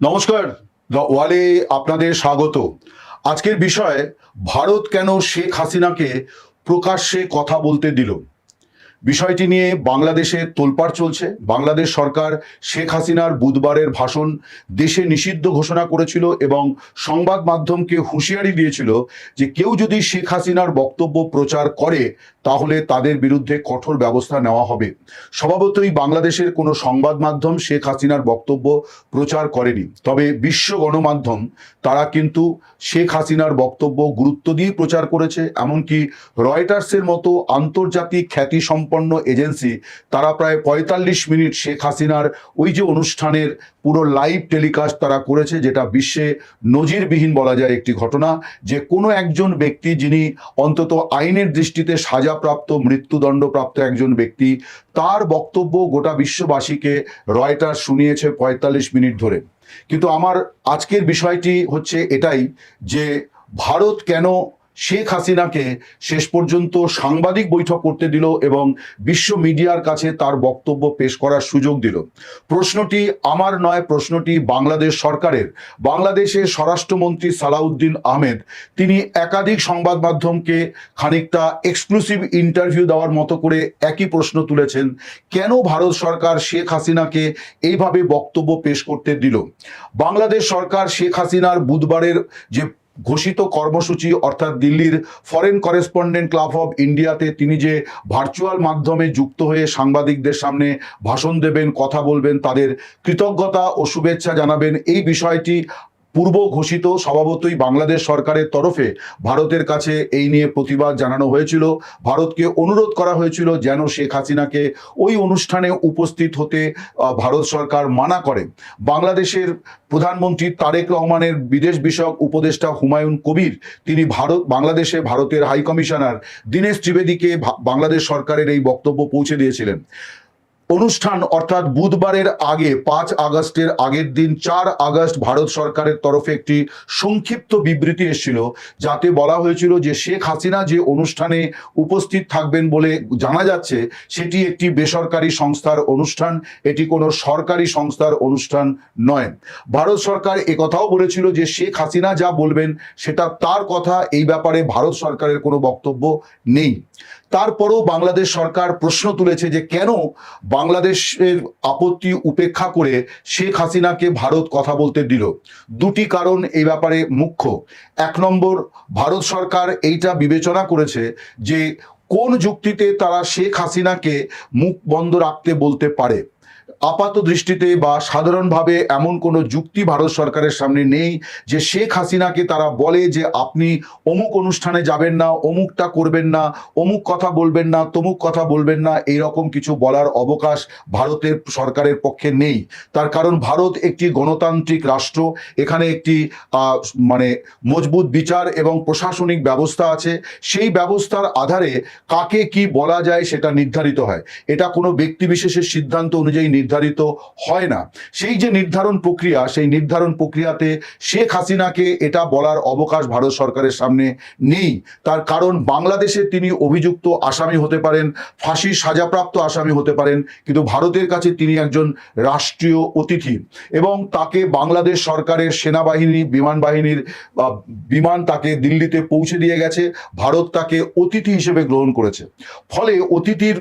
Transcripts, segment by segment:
নমস্কার, দ্য ওয়ালে আপনাদের স্বাগত। আজকের বিষয়, ভারত কেন শেখ হাসিনাকে প্রকাশ্যে কথা বলতে দিল। বিষয়টি নিয়ে বাংলাদেশে তোলপাড় চলছে। বাংলাদেশ সরকার শেখ হাসিনার বুধবারের ভাষণ দেশে নিষিদ্ধ ঘোষণা করেছিল এবং সংবাদ মাধ্যমকে হুঁশিয়ারি দিয়েছিল যে কেউ যদি শেখ হাসিনার বক্তব্য প্রচার করে তাহলে তাদের বিরুদ্ধে কঠোর ব্যবস্থা নেওয়া হবে। স্বভাবতই বাংলাদেশের কোনো সংবাদ মাধ্যম শেখ হাসিনার বক্তব্য প্রচার করেনি, তবে বিশ্ব গণমাধ্যম তারা কিন্তু শেখ হাসিনার বক্তব্য গুরুত্ব দিয়ে প্রচার করেছে। এমনকি রয়টার্সের মতো আন্তর্জাতিক খ্যাতিসম্পন্ন এজেন্সি তারা প্রায় ৪৫ মিনিট শেখ হাসিনার ওই যে অনুষ্ঠানের পুরো লাইভ টেলিকাস্ট তারা করেছে, যেটা বিশ্বে নজিরবিহীন বলা যায় একটি ঘটনা, যে কোনো একজন ব্যক্তি যিনি অন্তত আইনের দৃষ্টিতে সাজাপ্রাপ্ত মৃত্যুদণ্ডপ্রাপ্ত একজন ব্যক্তি, তার বক্তব্য গোটা বিশ্ববাসীকে রয়টার্স শুনিয়েছে ৪৫ মিনিট ধরে। কিন্তু আমার আজকের বিষয়টি হচ্ছে এটাই যে ভারত কেন শেখ হাসিনাকে শেষ পর্যন্ত সাংবাদিক বৈঠক করতে দিল এবং বিশ্ব মিডিয়ার কাছে তার বক্তব্য পেশ করার সুযোগ দিল। প্রশ্নটি আমার নয়, প্রশ্নটি বাংলাদেশ সরকারের। বাংলাদেশের স্বরাষ্ট্রমন্ত্রী সালাউদ্দিন আহমেদ তিনি একাধিক সংবাদ মাধ্যমকে খানিকটা এক্সক্লুসিভ ইন্টারভিউ দেওয়ার মতো করে একই প্রশ্ন তুলেছেন, কেন ভারত সরকার শেখ হাসিনাকে এইভাবে বক্তব্য পেশ করতে দিল। বাংলাদেশ সরকার শেখ হাসিনার বুধবারের যে ঘোষিত কর্মসূচি, অর্থাৎ দিল্লির ফরেন করেসপন্ডেন্ট ক্লাব অফ ইন্ডিয়াতে তিনি যে ভার্চুয়াল মাধ্যমে যুক্ত হয়ে সাংবাদিকদের সামনে ভাষণ দেবেন, কথা বলবেন, তাদের কৃতজ্ঞতা ও শুভেচ্ছা জানাবেন, এই বিষয়টি পূর্ব ঘোষিত। স্বভাবতই বাংলাদেশ সরকারের তরফে ভারতের কাছে এই নিয়ে প্রতিবাদ জানানো হয়েছিল। ভারতকে অনুরোধ করা হয়েছিল যেন শেখ হাসিনাকে ওই অনুষ্ঠানে উপস্থিত হতে ভারত সরকার মানা করে। বাংলাদেশের প্রধানমন্ত্রী তারেক রহমানের বিদেশ বিষয়ক উপদেষ্টা হুমায়ুন কবির তিনি বাংলাদেশে ভারতের হাই কমিশনার দীনেশ ত্রিবেদীকে বাংলাদেশ সরকারের এই বক্তব্য পৌঁছে দিয়েছিলেন। অনুষ্ঠান অর্থাৎ বুধবারের আগে ৫ আগস্টের আগের দিন ৪ আগস্ট ভারত সরকারের তরফে একটি সংক্ষিপ্ত বিবৃতি এসেছিল, যাতে বলা হয়েছিল যে শেখ হাসিনা যে অনুষ্ঠানে উপস্থিত থাকবেন বলে জানা যাচ্ছে সেটি একটি বেসরকারি সংস্থার অনুষ্ঠান, এটি কোনো সরকারি সংস্থার অনুষ্ঠান নয়। ভারত সরকার একথাও বলেছিল যে শেখ হাসিনা যা বলবেন সেটা তার কথা, এই ব্যাপারে ভারত সরকারের কোনো বক্তব্য নেই। তারপরও বাংলাদেশ সরকার প্রশ্ন তুলেছে যে কেন বাংলাদেশের আপত্তি উপেক্ষা করে শেখ হাসিনাকে ভারত কথা বলতে দিল। দুটি কারণ এই ব্যাপারে মুখ্য। ১ নম্বর, ভারত সরকার এইটা বিবেচনা করেছে যে কোন যুক্তিতে তারা শেখ হাসিনাকে মুখ বন্ধ রাখতে বলতে পারে। আপাত দৃষ্টিতে বা সাধারণভাবে এমন কোনো যুক্তি ভারত সরকারের সামনে নেই যে শেখ হাসিনাকে তারা বলে যে আপনি অমুক অনুষ্ঠানে যাবেন না, অমুকটা করবেন না, অমুক কথা বলবেন না, তমুক কথা বলবেন না, এইরকম কিছু বলার অবকাশ ভারতের সরকারের পক্ষে নেই। তার কারণ ভারত একটি গণতান্ত্রিক রাষ্ট্র, এখানে একটি মজবুত বিচার এবং প্রশাসনিক ব্যবস্থা আছে। সেই ব্যবস্থার আধারে কাকে কি বলা যায় সেটা নির্ধারিত হয়, এটা কোনো ব্যক্তি বিশেষের সিদ্ধান্ত অনুযায়ী নির্ধারিত হয় না। সেই যে নির্ধারণ প্রক্রিয়া, সেই নির্ধারণ প্রক্রিয়াতে শেখ হাসিনাকে এটা বলার অবকাশ ভারত সরকারের সামনে নেই। তার কারণ বাংলাদেশে তিনি অভিযুক্ত আসামি হতে পারেন, ফাঁসির সাজাপ্রাপ্ত আসামি হতে পারেন, কিন্তু ভারতের কাছে তিনি একজন রাষ্ট্রীয় অতিথি এবং তাকে বাংলাদেশ সরকারের সেনাবাহিনী বিমান বাহিনীর বিমান তাকে দিল্লিতে পৌঁছে দিয়ে গেছে, ভারত তাকে অতিথি হিসেবে গ্রহণ করেছে। ফলে অতিথির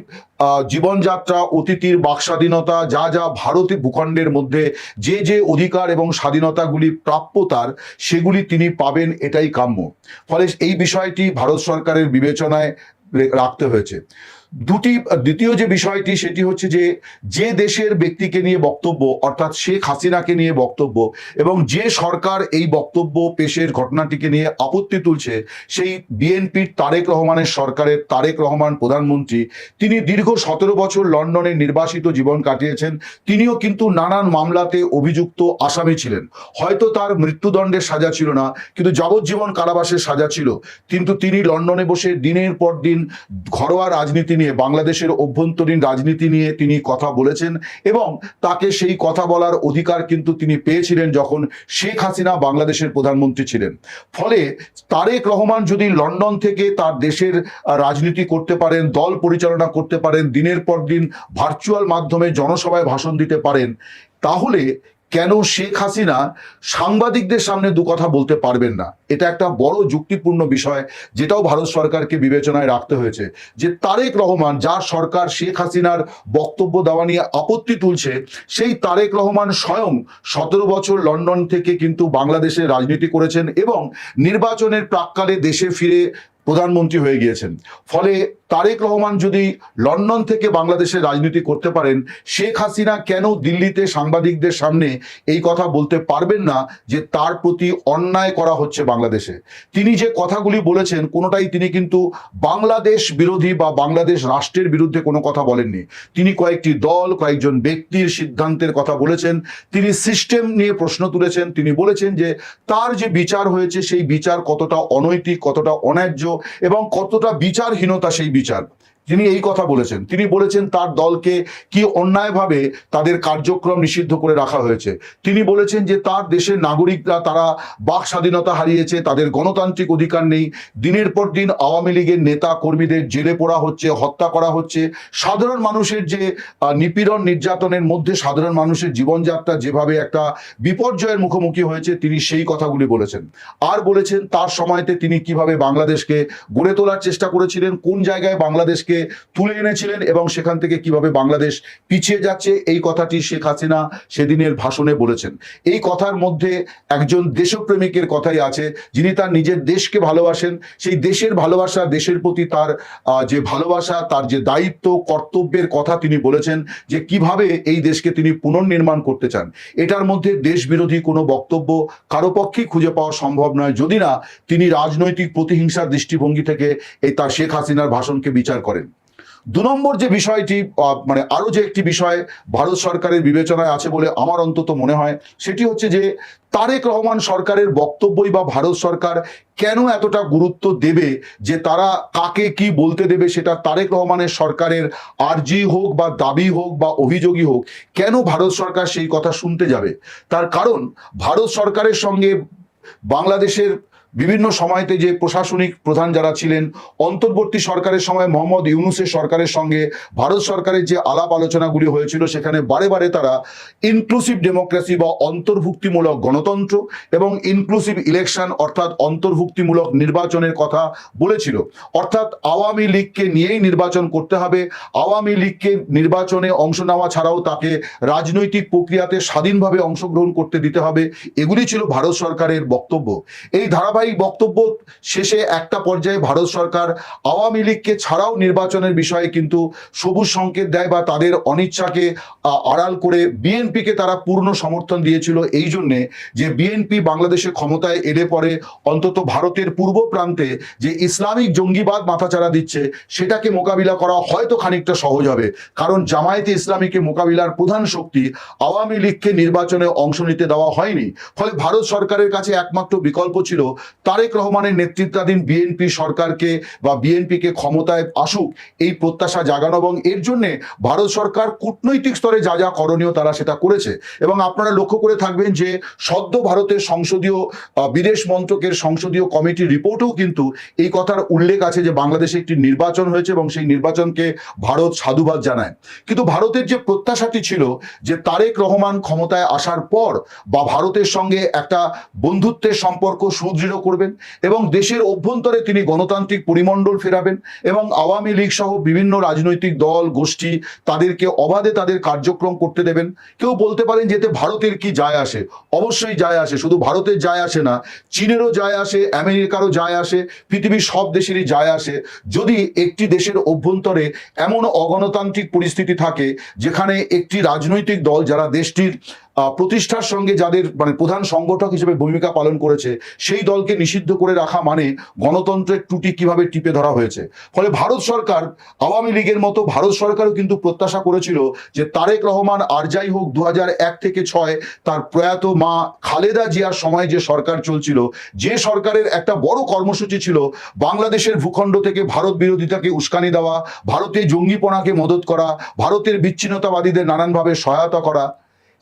জীবনযাত্রা, অতিথির বাক স্বাধীনতা, যা যা ভারতের ভূখণ্ডের মধ্যে যে যে অধিকার এবং স্বাধীনতাগুলি প্রাপ্য তার, সেগুলি তিনি পাবেন, এটাই কাম্য। ফলে এই বিষয়টি ভারত সরকারের বিবেচনায় রাখতে হয়েছে। দ্বিতীয় যে বিষয়টি সেটি হচ্ছে যে যে দেশের ব্যক্তিকে নিয়ে বক্তব্য, অর্থাৎ শেখ হাসিনাকে নিয়ে বক্তব্য, এবং যে সরকার এই বক্তব্য পেশের ঘটনাটিকে নিয়ে আপত্তি তুলছে, সেই বিএনপির তারেক রহমানের সরকারের তারেক রহমান প্রধানমন্ত্রী, তিনি দীর্ঘ ১৭ বছর লন্ডনে নির্বাসিত জীবন কাটিয়েছেন। তিনিও কিন্তু নানান মামলাতে অভিযুক্ত আসামি ছিলেন। হয়তো তার মৃত্যুদণ্ডের সাজা ছিল না, কিন্তু যাবজ্জীবন কারাবাসের সাজা ছিল। কিন্তু তিনি লন্ডনে বসে দিনের পর দিন ঘরোয়া রাজনীতি নিয়ে, বাংলাদেশের অভ্যন্তরীণ রাজনীতি নিয়ে তিনি কথা বলেছেন এবং তাকে সেই কথা বলার অধিকার কিন্তু তিনি পেয়েছিলেন যখন শেখ হাসিনা বাংলাদেশের প্রধানমন্ত্রী ছিলেন। ফলে তারেক রহমান যদি লন্ডন থেকে তার দেশের রাজনীতি করতে পারেন, দল পরিচালনা করতে পারেন, দিনের পর দিন ভার্চুয়াল মাধ্যমে জনসভায় ভাষণ দিতে পারেন, তাহলে কেন শেখ হাসিনা সাংবাদিকদের সামনে দু কথা বলতে পারবেন না। এটা একটা বড় যুক্তিপূর্ণ বিষয়, যেটাও ভারত সরকারকে বিবেচনায় রাখতে হয়েছে। যে তারেক রহমান, যার সরকার শেখ হাসিনার বক্তব্য দেওয়া নিয়ে আপত্তি তুলছে, সেই তারেক রহমান স্বয়ং 17 বছর লন্ডন থেকে কিন্তু বাংলাদেশে রাজনীতি করেছেন এবং নির্বাচনের প্রাক্কালে দেশে ফিরে প্রধানমন্ত্রী হয়ে গিয়েছেন। ফলে তারেক রহমান যদি লন্ডন থেকে বাংলাদেশে রাজনীতি করতে পারেন, শেখ হাসিনা কেন দিল্লিতে সাংবাদিকদের সামনে এই কথা বলতে পারবেন না যে তার প্রতি অন্যায় করা হচ্ছে বাংলাদেশে? তিনি যে কথাগুলি বলেছেন কোনোটাই তিনি কিন্তু বাংলাদেশ বিরোধী বা বাংলাদেশ রাষ্ট্রের বিরুদ্ধে কোনো কথা বলেননি। তিনি কয়েকটি দল, কয়েকজন ব্যক্তির সিদ্ধান্তের কথা বলেছেন। তিনি সিস্টেম নিয়ে প্রশ্ন তুলেছেন। তিনি বলেছেন যে তার যে বিচার হয়েছে সেই বিচার কতটা অনৈতিক, কতটা অন্যায্য এবং কতটা বিচারহীনতা সেই বিচার। তিনি এই কথা বলেছেন। তিনি বলেছেন তার দলকে কি অন্যায়ভাবে তাদের কার্যক্রম নিষিদ্ধ করে রাখা হয়েছে। তিনি বলেছেন যে তার দেশের নাগরিকরা তারা বাক স্বাধীনতা হারিয়েছে, তাদের গণতান্ত্রিক অধিকার নেই। দিনের পর দিন আওয়ামী লীগের নেতা কর্মীদের জেলে পোড়া হচ্ছে, হত্যা করা হচ্ছে। সাধারণ মানুষের যে নিপীড়ন নির্যাতনের মধ্যে সাধারণ মানুষের জীবনযাত্রা যেভাবে একটা বিপর্যয়ের মুখোমুখি হয়েছে, তিনি সেই কথাগুলি বলেছেন। আর বলেছেন তার সময়তে তিনি কিভাবে বাংলাদেশকে গড়ে তোলার চেষ্টা করেছিলেন, কোন জায়গায় বাংলাদেশকে তুলে এনেছিলেন এবং সেখান থেকে কিভাবে বাংলাদেশ পিছিয়ে যাচ্ছে, এই কথাটি শেখ হাসিনা সেদিনের ভাষণে বলেছেন। এই কথার মধ্যে একজন দেশপ্রেমিকের কথাই আছে, যিনি তার নিজের দেশকে ভালোবাসেন। সেই দেশের ভালোবাসা, দেশের প্রতি তার যে ভালোবাসা, তার যে দায়িত্ব কর্তব্যের কথা তিনি বলেছেন, যে কিভাবে এই দেশকে তিনি পুনর্নির্মাণ করতে চান। এটার মধ্যে দেশ বিরোধী কোনো বক্তব্য কারো পক্ষেই খুঁজে পাওয়া সম্ভব নয়, যদি না তিনি রাজনৈতিক প্রতিহিংসার দৃষ্টিভঙ্গি থেকে এই তার শেখ হাসিনার ভাষণকে বিচার করেন। 2 নম্বর যে বিষয়টি, মানে আরো যে একটি বিষয় ভারত সরকারের বিবেচনায় আছে বলে আমার অন্তত মনে হয়, সেটি হচ্ছে যে তারেক রহমান সরকারের বক্তব্যই বা ভারত সরকার কেন এতটা গুরুত্ব দেবে যে তারা কাকে কি বলতে দেবে, সেটা তারেক রহমানের সরকারের আর্জি হোক বা দাবি হোক বা অভিযোগই হোক, কেন ভারত সরকার সেই কথা শুনতে যাবে? তার কারণ ভারত সরকারের সঙ্গে বাংলাদেশের বিভিন্ন সময়তে যে প্রশাসনিক প্রধান যারা ছিলেন, অন্তর্বর্তী সরকারের সময় মোহাম্মদ ইউনূসের সরকারের সঙ্গে ভারত সরকারের যে আলাপ আলোচনাগুলি হয়েছিল, সেখানে বারে বারে তারা ইনক্লুসিভ ডেমোক্রেসি বা অন্তর্ভুক্তিমূলক গণতন্ত্র এবং ইনক্লুসিভ ইলেকশন অর্থাৎ অন্তর্ভুক্তিমূলক নির্বাচনের কথা বলেছিল। অর্থাৎ আওয়ামী লীগকে নিয়েই নির্বাচন করতে হবে, আওয়ামী লীগকে নির্বাচনে অংশ নেওয়া ছাড়াও তাকে রাজনৈতিক প্রক্রিয়াতে স্বাধীনভাবে অংশগ্রহণ করতে দিতে হবে। এগুলি ছিল ভারত সরকারের বক্তব্য। এই ধারাবাহিক বক্তব্য শেষে একটা পর্যায়ে ভারত সরকার আওয়ামী লীগকে ছাড়াও নির্বাচনের বিষয়ে কিন্তু সবুজ সংকেত দেয় বা তাদের অনিচ্ছাকে আড়াল করে বিএনপিকে তারা পূর্ণ সমর্থন দিয়েছিল, এই জন্যে যে বিএনপি বাংলাদেশে ক্ষমতায় এলে পরে অন্তত ভারতের পূর্ব প্রান্তে যে ইসলামিক জঙ্গিবাদ মাথাচাড়া দিচ্ছে, সেটাকে মোকাবিলা করা হয়তো খানিকটা সহজ হবে। কারণ জামায়াতে ইসলামীকে মোকাবিলার প্রধান শক্তি আওয়ামী লীগকে নির্বাচনে অংশ নিতে দেওয়া হয়নি। ফলে ভারত সরকারের কাছে একমাত্র বিকল্প ছিল তারেক রহমানের নেতৃত্বাধীন বিএনপি সরকারকে বা বিএনপিকে ক্ষমতায় আসুক এই প্রত্যাশা জাগানো, এবং এর জন্য ভারত সরকার কূটনৈতিক স্তরে যা যা করণীয় তারা সেটা করেছে। এবং আপনারা লক্ষ্য করে থাকবেন যে সদ্য ভারতের সংসদীয় বিদেশ মন্ত্রকের সংসদীয় কমিটির রিপোর্টেও কিন্তু এই কথার উল্লেখ আছে যে বাংলাদেশে একটি নির্বাচন হয়েছে এবং সেই নির্বাচনকে ভারত সাধুবাদ জানায়। কিন্তু ভারতের যে প্রত্যাশাটি ছিল যে তারেক রহমান ক্ষমতায় আসার পর বা ভারতের সঙ্গে একটা বন্ধুত্বের সম্পর্ক সুদৃঢ় করবেন এবং দেশের অভ্যন্তরে তিনি গণতান্ত্রিক পরিমণ্ডল ফেরাবেন এবং আওয়ামী লীগ সহ বিভিন্ন রাজনৈতিক দল গোষ্ঠী তাদেরকে অবাধে তাদের কার্যক্রম করতে দেবেন। কেউ বলতে পারেন যেতে ভারতের কি যায় আসে? অবশ্যই যায় আসে। শুধু ভারতের যায় আসে না, চীনেরও যায় আসে, আমেরিকারও যায় আসে, পৃথিবীর সব দেশেরই যায় আসে। যদি একটি দেশের অভ্যন্তরে এমন অগণতান্ত্রিক পরিস্থিতি থাকে যেখানে একটি রাজনৈতিক দল যারা দেশটির প্রতিষ্ঠার সঙ্গে যাদের মানে প্রধান সংগঠক হিসেবে ভূমিকা পালন করেছে, সেই দলকে নিষিদ্ধ করে রাখা মানে গণতন্ত্রের ত্রুটি কিভাবে টিপে ধরা হয়েছে। ফলে ভারত সরকার আওয়ামী লীগের মতো ভারত সরকারও কিন্তু প্রত্যাশা করেছিল যে তারেক রহমান আর যাই হোক 2001 থেকে 6 তার প্রয়াত মা খালেদা জিয়ার সময় যে সরকার চলছিল, যে সরকারের একটা বড় কর্মসূচি ছিল বাংলাদেশের ভূখণ্ড থেকে ভারত বিরোধিতাকে উস্কানি দেওয়া, ভারতের জঙ্গিপনাকে মদত করা, ভারতের বিচ্ছিন্নতাবাদীদের নানানভাবে সহায়তা করা,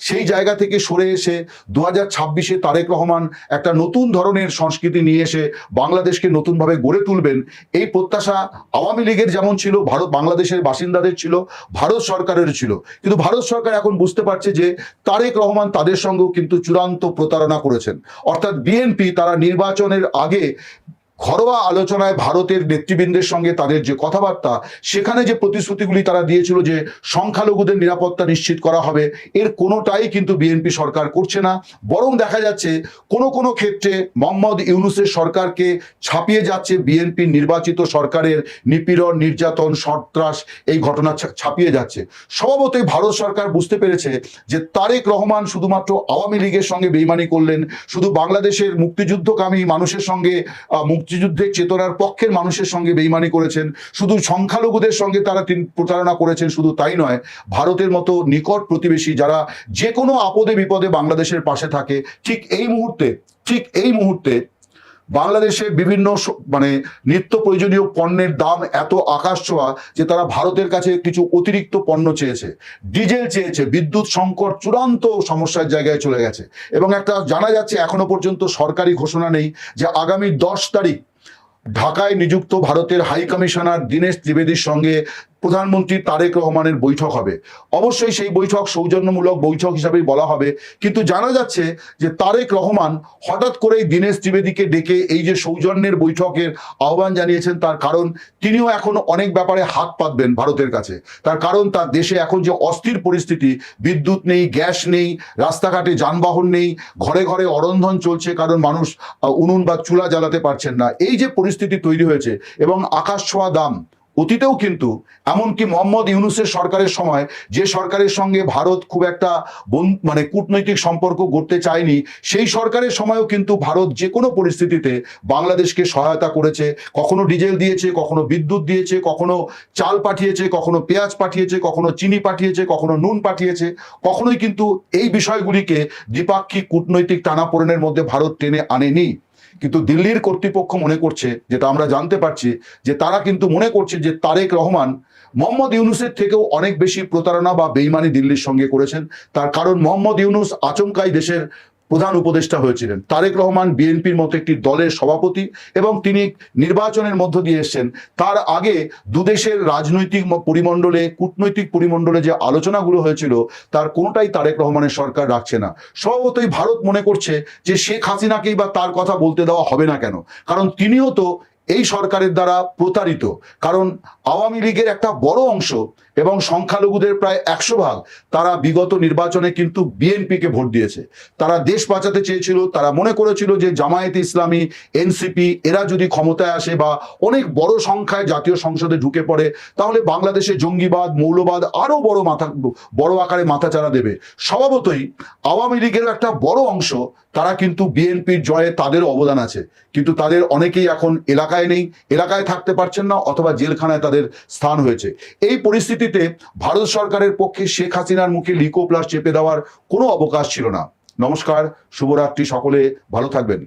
সেই জায়গা থেকে সরে এসে 2026-এ তারেক রহমান একটা নতুন ধরনের সংস্কৃতি নিয়ে এসে বাংলাদেশকে নতুনভাবে গড়ে তুলবেন, এই প্রত্যাশা আওয়ামী লীগের যেমন ছিল, বাংলাদেশের বাসিন্দাদের ছিল, ভারত সরকারের ছিল। কিন্তু ভারত সরকার এখন বুঝতে পারছে যে তারেক রহমান তাদের সঙ্গেও কিন্তু চূড়ান্ত প্রতারণা করেছেন। অর্থাৎ বিএনপি তারা নির্বাচনের আগে ঘরোয়া আলোচনায় ভারতের নেতৃবৃন্দের সঙ্গে তাদের যে কথাবার্তা, সেখানে যে প্রতিশ্রুতিগুলি তারা দিয়েছিল যে সংখ্যালঘুদের নিরাপত্তা নিশ্চিত করা হবে, এর কোনোটাই কিন্তু বিএনপি সরকার করছে না। বরং দেখা যাচ্ছে কোনো কোনো ক্ষেত্রে মোহাম্মদ ইউনূসের সরকারকে ছাপিয়ে যাচ্ছে বিএনপির নির্বাচিত সরকারের নিপীড়ন, নির্যাতন, সন্ত্রাস, এই ঘটনা ছাপিয়ে যাচ্ছে। স্বভাবতই ভারত সরকার বুঝতে পেরেছে যে তারেক রহমান শুধুমাত্র আওয়ামী লীগের সঙ্গে বেইমানি করলেন, শুধু বাংলাদেশের মুক্তিযুদ্ধকামী মানুষের সঙ্গে মুক্তিযুদ্ধের চেতনার পক্ষের মানুষের সঙ্গে বেইমানি করেছেন, শুধু সংখ্যালঘুদের সঙ্গে তারা প্রতারণা করেছেন। শুধু তাই নয়, ভারতের মতো নিকট প্রতিবেশী যারা যে কোনো আপদে বিপদে বাংলাদেশের পাশে থাকে, ঠিক এই মুহূর্তে বাংলাদেশে বিভিন্ন নিত্য প্রয়োজনীয় পণ্যের দাম এত আকাশ ছোঁয়া যে তারা ভারতের কাছে কিছু অতিরিক্ত পণ্য চেয়েছে, ডিজেল চেয়েছে, বিদ্যুৎ সংকট চূড়ান্ত সমস্যার জায়গায় চলে গেছে। এবং একটা জানা যাচ্ছে, এখনো পর্যন্ত সরকারি ঘোষণা নেই যে আগামী 10 তারিখ ঢাকায় নিযুক্ত ভারতের হাই কমিশনার দীনেশ ত্রিবেদীর সঙ্গে প্রধানমন্ত্রী তারেক রহমানের বৈঠক হবে। অবশ্যই সেই বৈঠক সৌজন্যমূলক বৈঠক হিসাবেই বলা হবে, কিন্তু জানা যাচ্ছে যে তারেক রহমান হঠাৎ করেই দীনেশ ত্রিবেদীকে ডেকে এই যে সৌজন্যের বৈঠকের আহ্বান জানিয়েছেন, তার কারণ তিনিও এখন অনেক ব্যাপারে হাত পাতবেন ভারতের কাছে। তার কারণ তার দেশে এখন যে অস্থির পরিস্থিতি, বিদ্যুৎ নেই, গ্যাস নেই, রাস্তাঘাটে যানবাহন নেই, ঘরে ঘরে অরন্ধন চলছে, কারণ মানুষ উনুন বা চুলা জ্বালাতে পারছেন না, এই যে পরিস্থিতি তৈরি হয়েছে, এবং আকাশ ছোঁয়া দাম। অতীতেও কিন্তু এমনকি মোহাম্মদ ইউনূসের সরকারের সময় যে সরকারের সঙ্গে ভারত খুব একটা কূটনৈতিক সম্পর্ক গড়তে চায়নি, সেই সরকারের সময়ও কিন্তু ভারত যে কোনো পরিস্থিতিতে বাংলাদেশকে সহায়তা করেছে। কখনো ডিজেল দিয়েছে, কখনো বিদ্যুৎ দিয়েছে, কখনো চাল পাঠিয়েছে, কখনো পেঁয়াজ পাঠিয়েছে, কখনো চিনি পাঠিয়েছে, কখনো নুন পাঠিয়েছে। কখনোই কিন্তু এই বিষয়গুলিকে দ্বিপাক্ষিক কূটনৈতিক টানাপোড়েনের মধ্যে ভারত টেনে আনেনি। কিন্তু দিল্লির কর্তৃপক্ষ মনে করছে, যেটা আমরা জানতে পারছি, যে তারা কিন্তু মনে করছে যে তারেক রহমান মোহাম্মদ ইউনূসের থেকেও অনেক বেশি প্রতারণা বা বেইমানি দিল্লির সঙ্গে করেছেন। তার কারণ মোহাম্মদ ইউনূস আচমকাই দেশের প্রধান উপদেষ্টা হয়েছিলেন, তারেক রহমান বিএনপির মতো একটি দলের সভাপতি, এবং তিনি নির্বাচনের মধ্য দিয়ে এসছেন। তার আগে দুদেশের রাজনৈতিক পরিমণ্ডলে, কূটনৈতিক পরিমণ্ডলে যে আলোচনাগুলো হয়েছিল, তার কোনোটাই তারেক রহমানের সরকার রাখছে না। স্বভাবতই ভারত মনে করছে যে শেখ হাসিনাকেই বা তার কথা বলতে দেওয়া হবে না কেন, কারণ তিনিও তো এই সরকারের দ্বারা প্রতারিত। কারণ আওয়ামী লীগের একটা বড় অংশ এবং সংখ্যালঘুদের প্রায় 100 ভাগ তারা বিগত নির্বাচনে কিন্তু বিএনপিকে ভোট দিয়েছে। তারা দেশ বাঁচাতে চেয়েছিল, তারা মনে করেছিল যে জামায়াতে ইসলামী, এনসিপি এরা যদি ক্ষমতায় আসে বা অনেক বড় সংখ্যায় জাতীয় সংসদে ঢুকে পড়ে, তাহলে বাংলাদেশে জঙ্গিবাদ, মৌলবাদ আরো বড় আকারে মাথাচাড়া দেবে। স্বভাবতই আওয়ামী লীগের একটা বড় অংশ তারা কিন্তু বিএনপির জয়ে তাদের অবদান আছে, কিন্তু তাদের অনেকেই এখন এলাকায় নেই, এলাকায় থাকতে পারছেন না, অথবা জেলখানায় তাদের স্থান হয়েছে। এই পরিস্থিতিতে ভারত সরকারের পক্ষে শেখ হাসিনার মুখে লিকো প্লাস চেপে দেওয়ার কোনো অবকাশ ছিল না। নমস্কার, শুভরাত্রি, সকলে ভালো থাকবেন।